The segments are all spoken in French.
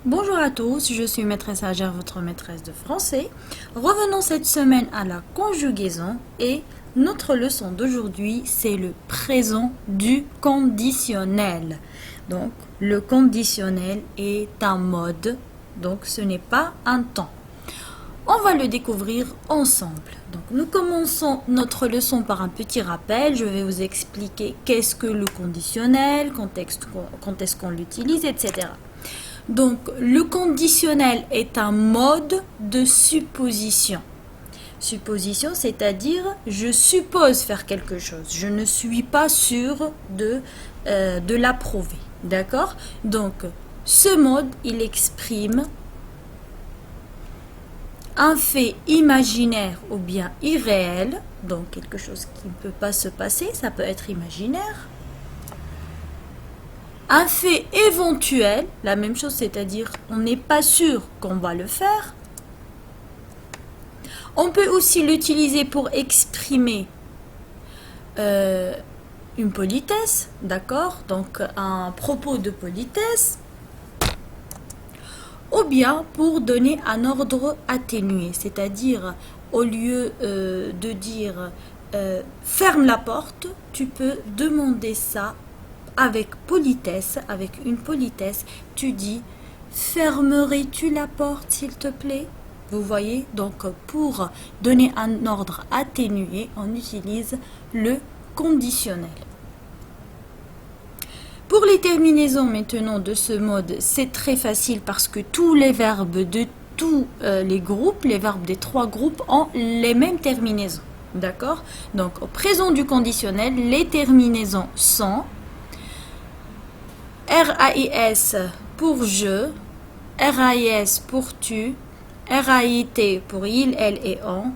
Bonjour à tous, je suis maîtresse Hajar, votre maîtresse de français. Revenons cette semaine à la conjugaison et notre leçon d'aujourd'hui, c'est le présent du conditionnel. Donc, le conditionnel est un mode, donc ce n'est pas un temps. On va le découvrir ensemble. Donc, nous commençons notre leçon par un petit rappel. Je vais vous expliquer qu'est-ce que le conditionnel, quand est-ce qu'on l'utilise, etc. Donc, le conditionnel est un mode de supposition. Supposition, c'est-à-dire je suppose faire quelque chose. Je ne suis pas sûr de l'approuver. D'accord? Donc, ce mode, il exprime un fait imaginaire ou bien irréel, donc quelque chose qui ne peut pas se passer, ça peut être imaginaire. Un fait éventuel, la même chose, c'est-à-dire on n'est pas sûr qu'on va le faire. On peut aussi l'utiliser pour exprimer une politesse, d'accord? Donc un propos de politesse. Ou bien pour donner un ordre atténué, c'est-à-dire au lieu de dire ferme la porte, tu peux demander ça avec politesse, avec une politesse, tu dis fermerais-tu la porte s'il te plaît? Vous voyez, donc pour donner un ordre atténué, on utilise le conditionnel. Pour les terminaisons maintenant de ce mode, c'est très facile parce que tous les verbes de tous les groupes, les verbes des trois groupes ont les mêmes terminaisons. D'accord? Donc au présent du conditionnel, les terminaisons sont RAIS pour je, RAIS pour tu, RAIT pour il, elle et on,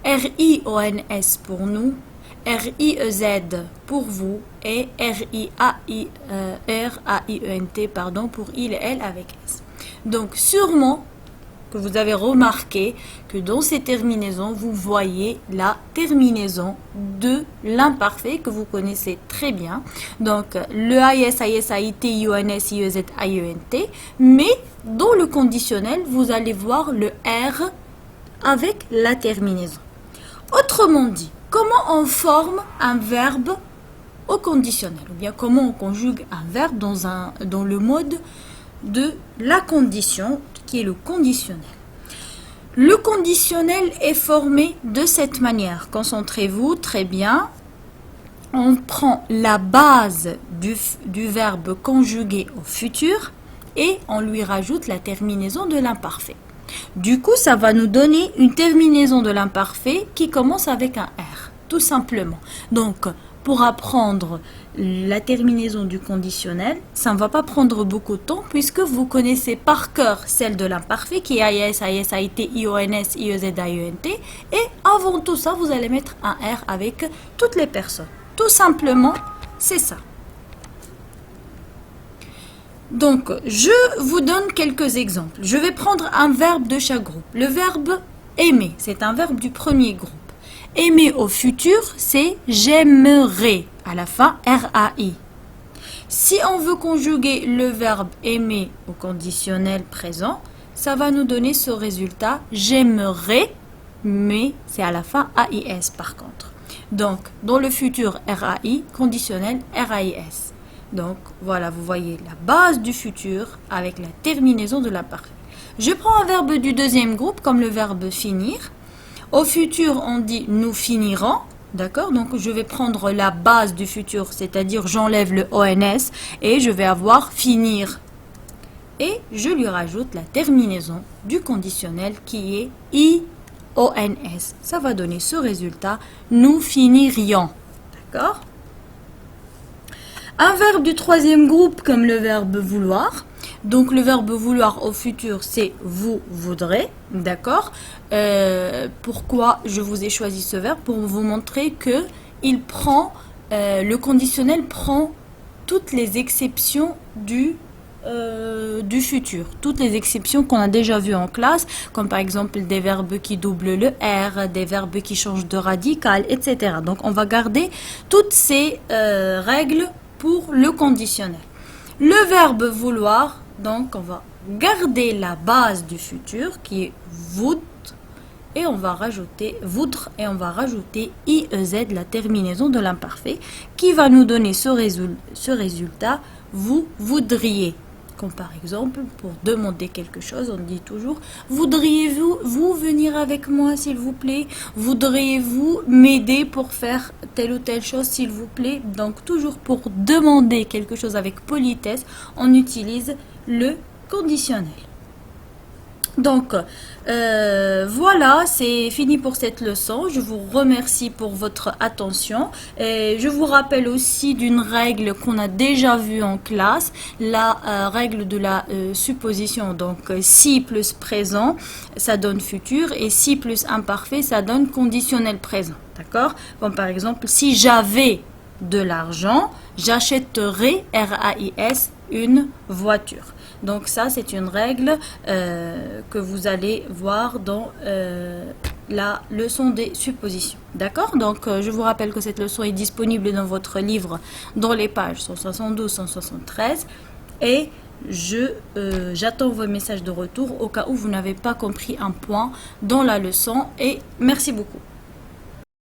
RIONS pour nous, RIEZ pour vous et RAIENT pardon, pour il et elle avec S. Donc sûrement que vous avez remarqué que dans ces terminaisons, vous voyez la terminaison de l'imparfait que vous connaissez très bien. Donc le AIS, AIS, AIT, IONS, IEZ, IENT. Mais dans le conditionnel, vous allez voir le R avec la terminaison. Autrement dit, comment on forme un verbe au conditionnel? Ou bien comment on conjugue un verbe dans le mode de la condition, qui est le conditionnel. Le conditionnel est formé de cette manière. Concentrez-vous très bien. On prend la base du verbe conjugué au futur et on lui rajoute la terminaison de l'imparfait. Du coup, ça va nous donner une terminaison de l'imparfait qui commence avec un R, tout simplement. Donc, pour apprendre la terminaison du conditionnel, ça ne va pas prendre beaucoup de temps puisque vous connaissez par cœur celle de l'imparfait qui est AIS, AIS, AIT, IONS, IEZ, IENT. Et avant tout ça, vous allez mettre un R avec toutes les personnes. Tout simplement, c'est ça. Donc, je vous donne quelques exemples. Je vais prendre un verbe de chaque groupe. Le verbe aimer, c'est un verbe du premier groupe. Aimer au futur, c'est j'aimerais, à la fin, RAI. Si on veut conjuguer le verbe aimer au conditionnel présent, ça va nous donner ce résultat j'aimerais, mais c'est à la fin AIS par contre. Donc, dans le futur RAI, conditionnel RAIS. Donc, voilà, vous voyez la base du futur avec la terminaison de l'imparfait. Je prends un verbe du deuxième groupe comme le verbe finir. Au futur, on dit nous finirons. D'accord? Donc, je vais prendre la base du futur, c'est-à-dire j'enlève le ONS et je vais avoir finir. Et je lui rajoute la terminaison du conditionnel qui est IONS. Ça va donner ce résultat, nous finirions. D'accord? Un verbe du troisième groupe comme le verbe vouloir. Donc le verbe vouloir au futur c'est vous voudrez, d'accord? Pourquoi je vous ai choisi ce verbe? Pour vous montrer que le conditionnel prend toutes les exceptions du futur, toutes les exceptions qu'on a déjà vues en classe, comme par exemple des verbes qui doublent le R, des verbes qui changent de radical, etc. Donc on va garder toutes ces règles pour le conditionnel. Le verbe vouloir, donc on va garder la base du futur qui est voudre et on va rajouter voudre et on va rajouter IEZ, la terminaison de l'imparfait, qui va nous donner ce résultat, vous voudriez. Comme par exemple, pour demander quelque chose, on dit toujours « Voudriez-vous venir avec moi, s'il vous plaît? Voudriez-vous m'aider pour faire telle ou telle chose, s'il vous plaît ?» Donc, toujours pour demander quelque chose avec politesse, on utilise le conditionnel. Donc, voilà, c'est fini pour cette leçon. Je vous remercie pour votre attention. Et je vous rappelle aussi d'une règle qu'on a déjà vue en classe, la règle de la supposition. Donc, si plus présent, ça donne futur, et si plus imparfait, ça donne conditionnel présent. D'accord? Comme par exemple, si j'avais de l'argent, j'achèterais, RAIS, une voiture. Donc ça, c'est une règle que vous allez voir dans la leçon des suppositions. D'accord? Donc, je vous rappelle que cette leçon est disponible dans votre livre dans les pages 172-173. Et j'attends vos messages de retour au cas où vous n'avez pas compris un point dans la leçon. Et merci beaucoup.